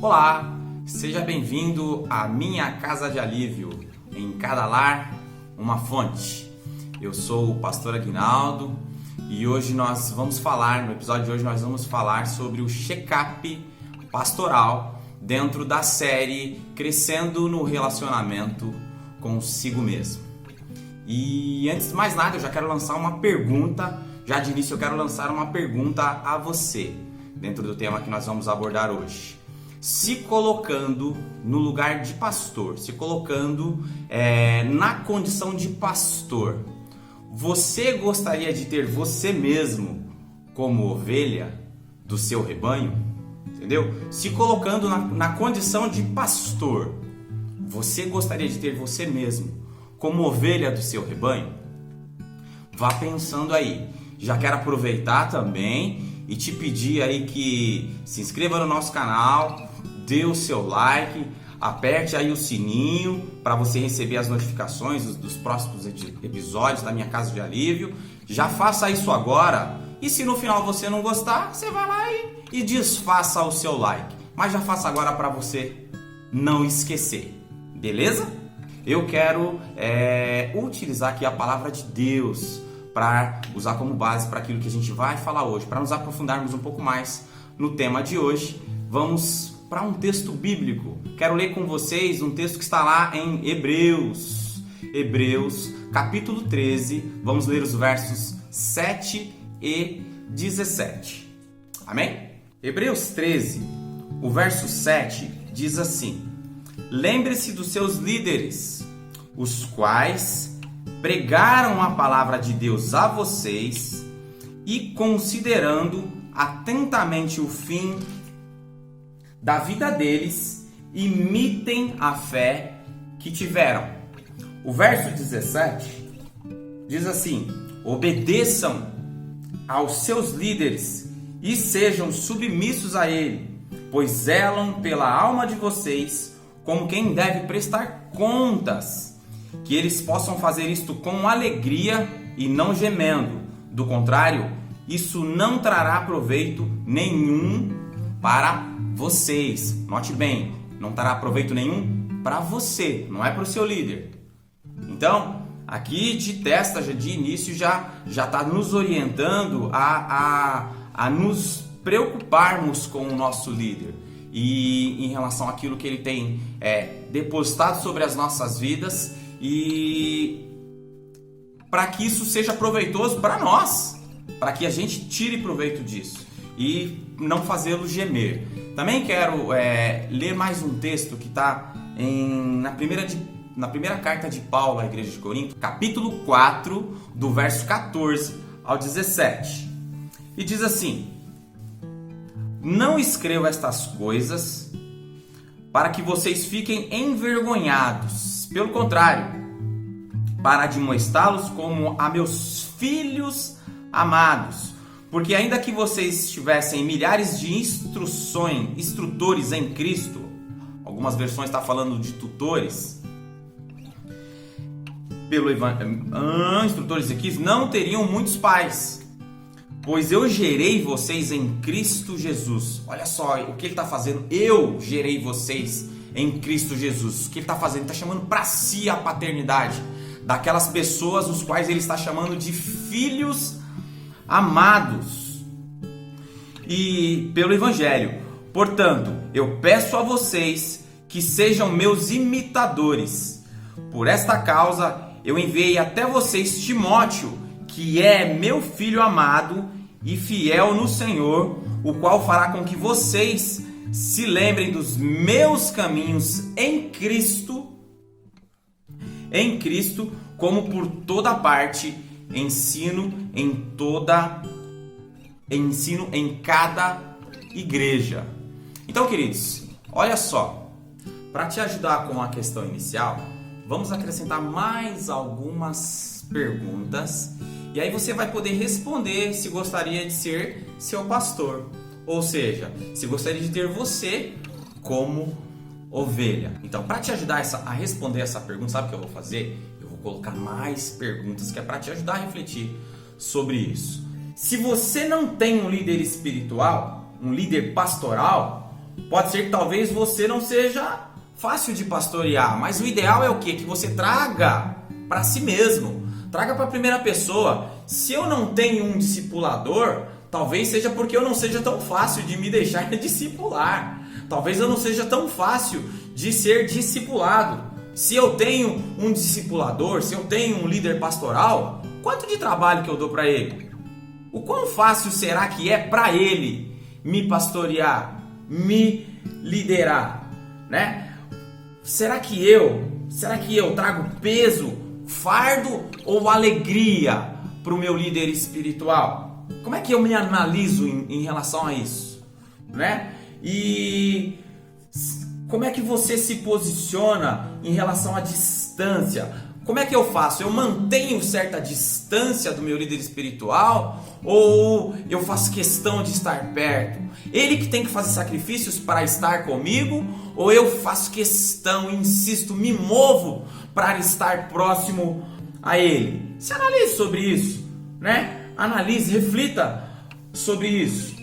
Olá, seja bem-vindo à minha casa de alívio. Em cada lar, uma fonte. Eu sou o pastor Aguinaldo e hoje no episódio de hoje nós vamos falar sobre o check-up pastoral dentro da série Crescendo no Relacionamento Consigo Mesmo. E antes de mais nada, eu já quero lançar uma pergunta. Já de início eu quero lançar uma pergunta a você, dentro do tema que nós vamos abordar hoje. Se colocando no lugar de pastor, se colocando na condição de pastor, você gostaria de ter você mesmo como ovelha do seu rebanho? Entendeu? Se colocando na condição de pastor, você gostaria de ter você mesmo como ovelha do seu rebanho? Vá pensando aí. Já quero aproveitar também e te pedir aí que se inscreva no nosso canal, dê o seu like, aperte aí o sininho para você receber as notificações dos próximos episódios da minha Casa de Alívio. Já faça isso agora e se no final você não gostar, você vai lá e desfaça o seu like. Mas já faça agora para você não esquecer, beleza? Eu quero utilizar aqui a palavra de Deus para usar como base para aquilo que a gente vai falar hoje. Para nos aprofundarmos um pouco mais no tema de hoje, vamos para um texto bíblico. Quero ler com vocês um texto que está lá em Hebreus, capítulo 13. Vamos ler os versos 7 e 17. Amém? Hebreus 13, o verso 7 diz assim: lembre-se dos seus líderes, os quais pregaram a palavra de Deus a vocês e, considerando atentamente o fim da vida deles, imitem a fé que tiveram. O verso 17 diz assim: obedeçam aos seus líderes e sejam submissos a ele, pois zelam pela alma de vocês como quem deve prestar contas. Que eles possam fazer isto com alegria e não gemendo. Do contrário, isso não trará proveito nenhum para vocês. Note bem, não trará proveito nenhum para você, não é para o seu líder. Então, aqui de testa, de início, já está nos orientando a nos preocuparmos com o nosso líder e em relação àquilo que ele tem depositado sobre as nossas vidas, e para que isso seja proveitoso para nós, para que a gente tire proveito disso e não fazê-lo gemer. Também quero ler mais um texto que está na primeira carta de Paulo à igreja de Corinto, capítulo 4, do verso 14 ao 17. E diz assim: não escrevo estas coisas para que vocês fiquem envergonhados. Pelo contrário, para admoestá-los como a meus filhos amados. Porque ainda que vocês tivessem milhares de instrutores em Cristo, algumas versões estão falando de tutores, instrutores em Cristo, não teriam muitos pais. Pois eu gerei vocês em Cristo Jesus. Olha só o que ele está fazendo. Eu gerei vocês em Cristo Jesus. O que ele está fazendo? Ele está chamando para si a paternidade daquelas pessoas os quais ele está chamando de filhos amados. E pelo Evangelho. Portanto, eu peço a vocês que sejam meus imitadores. Por esta causa, eu enviei até vocês Timóteo, que é meu filho amado e fiel no Senhor, o qual fará com que vocês se lembrem dos meus caminhos em Cristo, como por toda parte ensino em cada igreja. Então, queridos, olha só, para te ajudar com a questão inicial, vamos acrescentar mais algumas perguntas e aí você vai poder responder se gostaria de ser seu pastor, ou seja, se gostaria de ter você como ovelha. Então, para te ajudar a responder essa pergunta, sabe o que eu vou fazer? Eu vou colocar mais perguntas que é para te ajudar a refletir sobre isso. Se você não tem um líder espiritual, um líder pastoral, Pode ser que talvez você não seja fácil de pastorear, mas o ideal é o quê? Que você traga para si mesmo, traga para a primeira pessoa. Se eu não tenho um discipulador, talvez seja porque eu não seja tão fácil de me deixar discipular. Talvez eu não seja tão fácil de ser discipulado. Se eu tenho um discipulador, se eu tenho um líder pastoral, quanto de trabalho que eu dou para ele? O quão fácil será que é para ele me pastorear, me liderar, né? Será que eu trago peso, fardo ou alegria para o meu líder espiritual? Como é que eu me analiso em relação a isso, né? E como é que você se posiciona em relação à distância? Como é que eu faço? Eu mantenho certa distância do meu líder espiritual ou eu faço questão de estar perto? Ele que tem que fazer sacrifícios para estar comigo ou eu faço questão, insisto, me movo para estar próximo a ele? Se analise sobre isso, né? Analise, reflita sobre isso.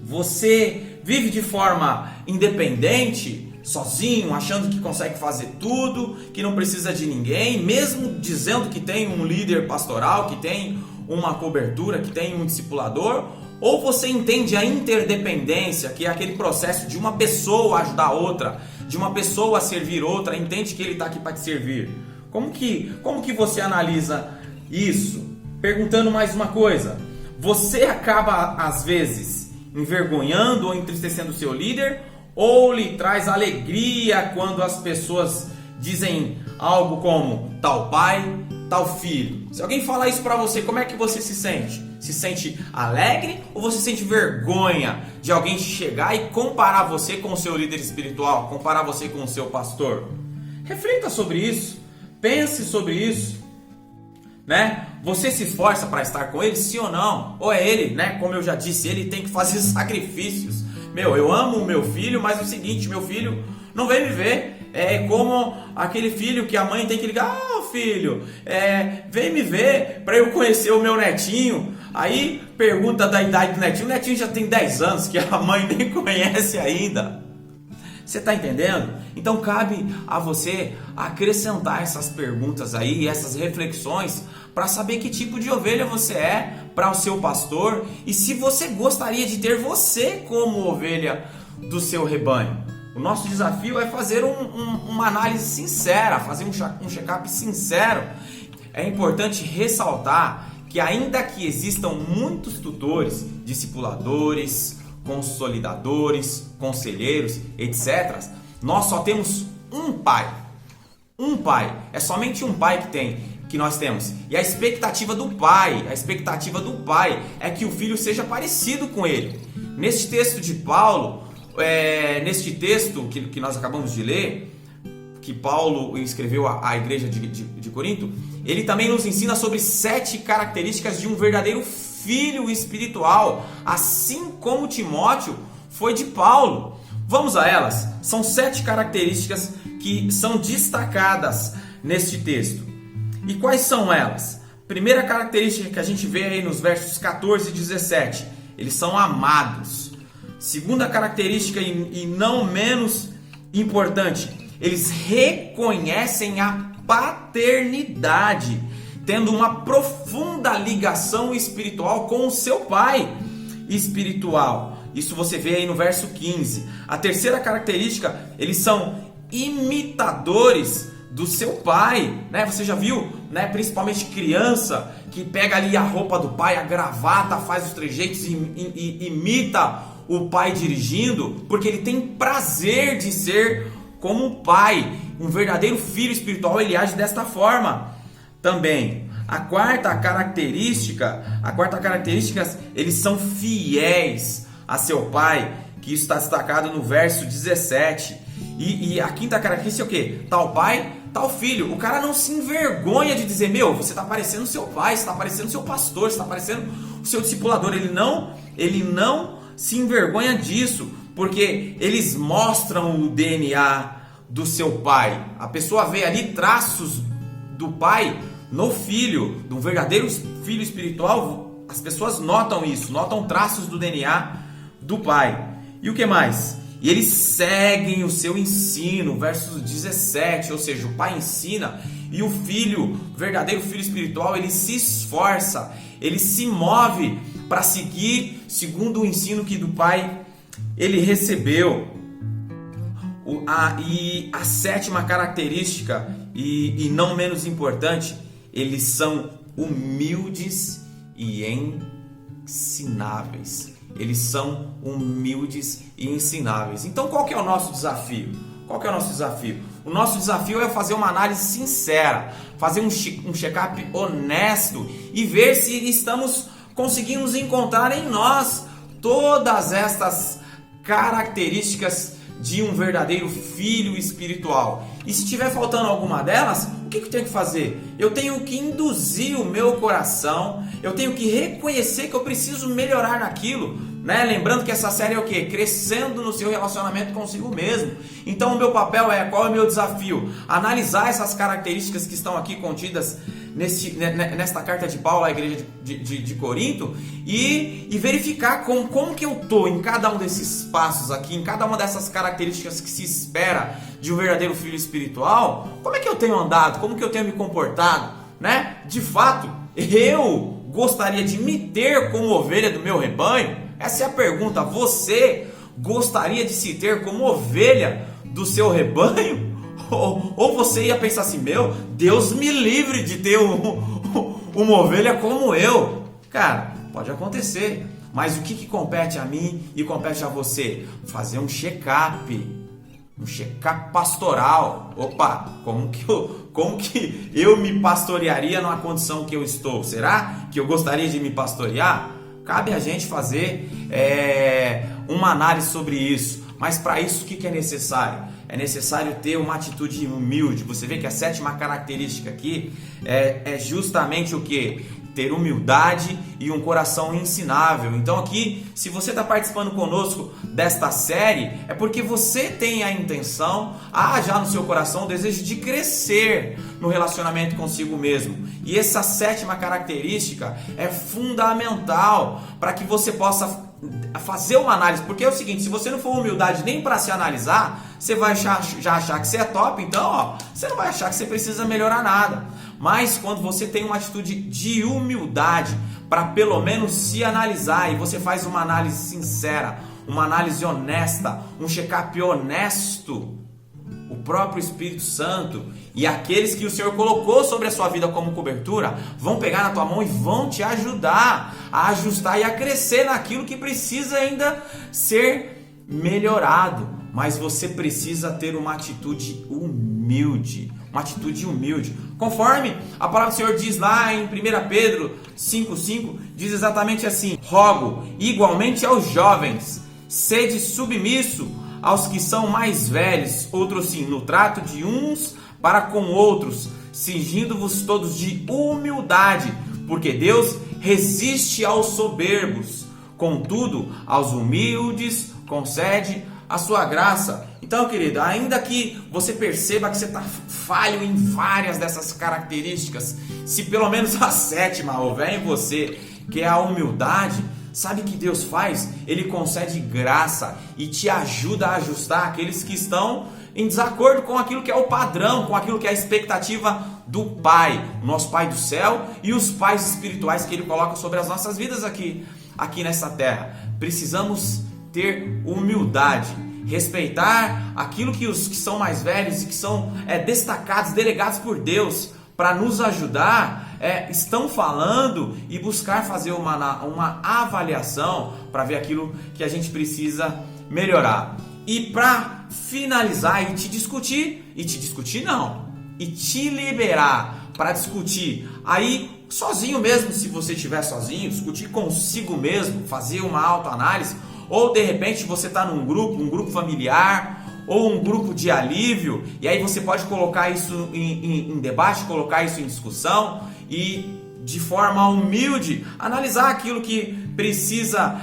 Você vive de forma independente, sozinho, achando que consegue fazer tudo, que não precisa de ninguém, mesmo dizendo que tem um líder pastoral, que tem uma cobertura, que tem um discipulador? Ou você entende a interdependência, que é aquele processo de uma pessoa ajudar outra, de uma pessoa servir outra, entende que ele está aqui para te servir? Como que você analisa isso? Perguntando mais uma coisa, você acaba às vezes envergonhando ou entristecendo o seu líder, ou lhe traz alegria quando as pessoas dizem algo como tal pai, tal filho? Se alguém falar isso pra você, como é que você se sente? Se sente alegre ou você sente vergonha de alguém chegar e comparar você com o seu líder espiritual, comparar você com o seu pastor? Reflita sobre isso, pense sobre isso, né? Você se esforça para estar com ele, sim ou não? Ou é ele, né? Como eu já disse, ele tem que fazer sacrifícios. Eu amo o meu filho, mas é o seguinte, meu filho não vem me ver. É como aquele filho que a mãe tem que ligar: filho, vem me ver para eu conhecer o meu netinho. Aí pergunta da idade do netinho, o netinho já tem 10 anos, que a mãe nem conhece ainda. Você está entendendo? Então cabe a você acrescentar essas perguntas aí, essas reflexões, para saber que tipo de ovelha você é para o seu pastor e se você gostaria de ter você como ovelha do seu rebanho. O nosso desafio é fazer uma análise sincera, fazer um check-up sincero. É importante ressaltar que ainda que existam muitos tutores, discipuladores, consolidadores, conselheiros, etc., nós só temos um pai. Um pai. É somente um pai que nós temos. E a expectativa do pai é que o filho seja parecido com ele. Neste texto de Paulo, neste texto que nós acabamos de ler, que Paulo escreveu à igreja de Corinto, ele também nos ensina sobre 7 características de um verdadeiro filho espiritual, assim como Timóteo foi de Paulo. Vamos a elas. São 7 características que são destacadas neste texto. E quais são elas? Primeira característica que a gente vê aí nos versos 14 e 17, eles são amados. Segunda característica, e não menos importante, eles reconhecem a paternidade, tendo uma profunda ligação espiritual com o seu pai espiritual. Isso você vê aí no verso 15. A terceira característica, eles são imitadores do seu pai, né? Você já viu, né? Principalmente criança que pega ali a roupa do pai, a gravata, faz os trejeitos e imita o pai dirigindo, porque ele tem prazer de ser como um pai. Um verdadeiro filho espiritual, ele age desta forma também. A quarta característica, eles são fiéis a seu pai, que isso está destacado no verso 17. E a quinta característica é o quê? Tal pai, tal filho. O cara não se envergonha de dizer: você está parecendo seu pai, você está parecendo seu pastor, você está parecendo o seu discipulador. Ele não se envergonha disso, porque eles mostram o DNA do seu pai. A pessoa vê ali traços do pai no filho, do verdadeiro filho espiritual. As pessoas notam isso, notam traços do DNA do pai. E o que mais? e eles seguem o seu ensino, verso 17, ou seja, o pai ensina e o filho, o verdadeiro filho espiritual, ele se esforça, ele se move para seguir segundo o ensino que do pai ele recebeu. E a sétima característica, e não menos importante, eles são humildes e ensináveis. Eles são humildes e ensináveis. Então qual que é o nosso desafio? Qual que é o nosso desafio? O nosso desafio é fazer uma análise sincera, fazer um check-up honesto e ver se estamos conseguindo encontrar em nós todas estas características de um verdadeiro filho espiritual. E se estiver faltando alguma delas, o que eu tenho que fazer? Eu tenho que induzir o meu coração, eu tenho que reconhecer que eu preciso melhorar naquilo, né? Lembrando que essa série é o quê? Crescendo no seu relacionamento consigo mesmo. Então o meu papel qual é o meu desafio? Analisar essas características que estão aqui contidas nesta carta de Paulo à igreja de Corinto e verificar como que eu estou em cada um desses passos aqui, em cada uma dessas características que se espera de um verdadeiro filho espiritual. Como é que eu tenho andado? Como que eu tenho me comportado? Né? De fato, eu gostaria de me ter como ovelha do meu rebanho? Essa é a pergunta. Você gostaria de se ter como ovelha do seu rebanho? Ou você ia pensar assim, Deus me livre de ter uma ovelha como eu. Cara, pode acontecer, mas o que compete a mim e compete a você? Fazer um check-up pastoral. Opa, como que eu me pastorearia numa condição que eu estou? Será que eu gostaria de me pastorear? Cabe a gente fazer uma análise sobre isso. Mas para isso o que é necessário? É necessário ter uma atitude humilde. Você vê que a sétima característica aqui é justamente o que? Ter humildade e um coração ensinável. Então aqui, se você está participando conosco desta série, é porque você tem a intenção, já no seu coração, o desejo de crescer no relacionamento consigo mesmo. E essa sétima característica é fundamental para que você possa fazer uma análise, porque é o seguinte, se você não for humildade nem para se analisar, você vai já achar que você é top, então você não vai achar que você precisa melhorar nada. Mas quando você tem uma atitude de humildade para pelo menos se analisar e você faz uma análise sincera, uma análise honesta, um check-up honesto, o próprio Espírito Santo e aqueles que o Senhor colocou sobre a sua vida como cobertura vão pegar na tua mão e vão te ajudar a ajustar e a crescer naquilo que precisa ainda ser melhorado. Mas você precisa ter uma atitude humilde, conforme a palavra do Senhor diz lá em 1 Pedro 5,5, diz exatamente assim: rogo igualmente aos jovens, sede submisso aos que são mais velhos, outros sim, no trato de uns para com outros, cingindo-vos todos de humildade, porque Deus resiste aos soberbos, contudo, aos humildes concede a sua graça. Então, querido, ainda que você perceba que você está falho em várias dessas características, se pelo menos a sétima houver em você, que é a humildade, sabe o que Deus faz? Ele concede graça e te ajuda a ajustar aqueles que estão em desacordo com aquilo que é o padrão, com aquilo que é a expectativa do Pai, nosso Pai do céu, e os pais espirituais que Ele coloca sobre as nossas vidas aqui nessa terra. Precisamos ter humildade, respeitar aquilo que os que são mais velhos e que são destacados, delegados por Deus para nos ajudar, estão falando, e buscar fazer uma avaliação para ver aquilo que a gente precisa melhorar. E para finalizar e te liberar para discutir aí sozinho mesmo, se você estiver sozinho, discutir consigo mesmo, fazer uma autoanálise, ou de repente você está num grupo, um grupo familiar, ou um grupo de alívio, e aí você pode colocar isso em debate, colocar isso em discussão e de forma humilde analisar aquilo que precisa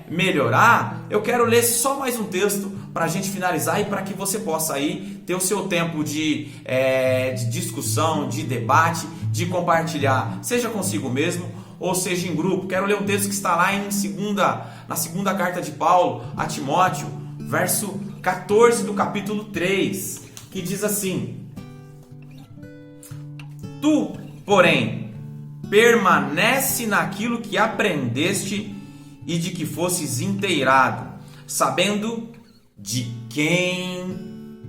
melhorar. Eu quero ler só mais um texto para a gente finalizar e para que você possa aí ter o seu tempo de discussão, de debate, de compartilhar, seja consigo mesmo ou seja em grupo. Quero ler um texto que está lá na segunda carta de Paulo a Timóteo, verso 14 do capítulo 3, que diz assim: Tu, porém, permanece naquilo que aprendeste e de que fosses inteirado, sabendo de quem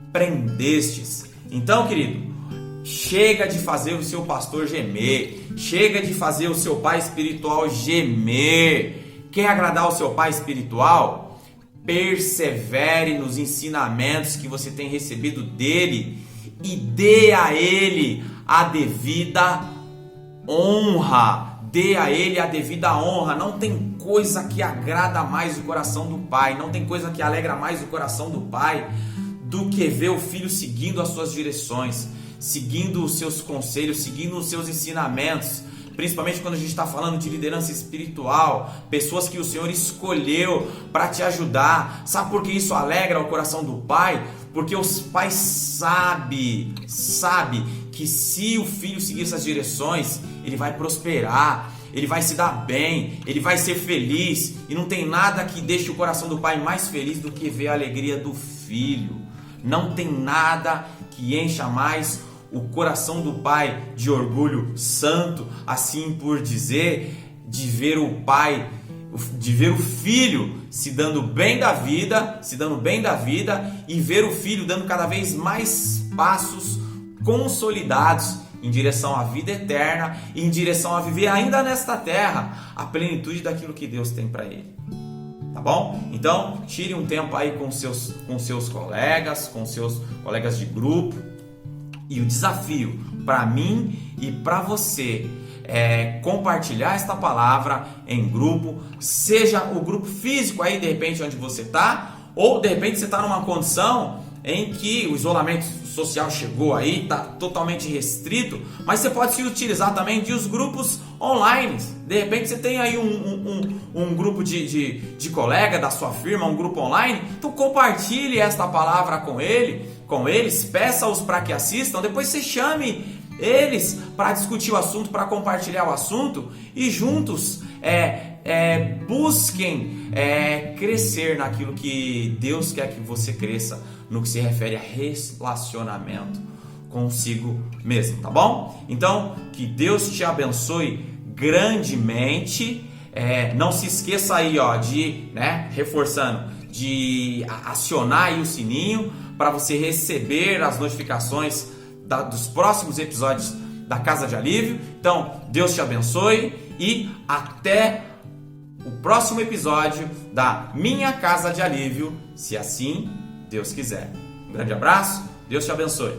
aprendestes. Então, querido, chega de fazer o seu pastor gemer, chega de fazer o seu pai espiritual gemer. Quer agradar o seu pai espiritual? Persevere nos ensinamentos que você tem recebido dele e dê a ele a devida honra. Dê a ele a devida honra. Não tem coisa que agrada mais o coração do pai, não tem coisa que alegra mais o coração do pai do que ver o filho seguindo as suas direções, seguindo os seus conselhos, seguindo os seus ensinamentos. Principalmente quando a gente está falando de liderança espiritual, pessoas que o Senhor escolheu para te ajudar. Sabe por que isso alegra o coração do pai? Porque os pais sabem que se o filho seguir essas direções, ele vai prosperar, ele vai se dar bem, ele vai ser feliz. E não tem nada que deixe o coração do pai mais feliz do que ver a alegria do filho. Não tem nada que encha mais o coração do pai de orgulho santo, assim por dizer, de ver o pai, de ver o filho se dando bem da vida, e ver o filho dando cada vez mais passos consolidados em direção à vida eterna, e em direção a viver ainda nesta terra a plenitude daquilo que Deus tem para ele. Tá bom? Então, tire um tempo aí com seus colegas, com seus colegas de grupo. E o desafio para mim e para você é compartilhar esta palavra em grupo, seja o grupo físico aí de repente onde você está, ou de repente você está numa condição em que o isolamento social chegou aí, está totalmente restrito, mas você pode se utilizar também de os grupos online. De repente você tem aí um grupo de colega da sua firma, um grupo online, então compartilhe esta palavra com eles, peça-os para que assistam, depois você chame eles para discutir o assunto, para compartilhar o assunto, e juntos busquem crescer naquilo que Deus quer que você cresça, no que se refere a relacionamento consigo mesmo, tá bom? Então, que Deus te abençoe grandemente. Não se esqueça aí, reforçando, de acionar aí o sininho para você receber as notificações dos próximos episódios da Casa de Alívio. Então, Deus te abençoe e até o próximo episódio da Minha Casa de Alívio, se assim Deus quiser. Um grande abraço, Deus te abençoe.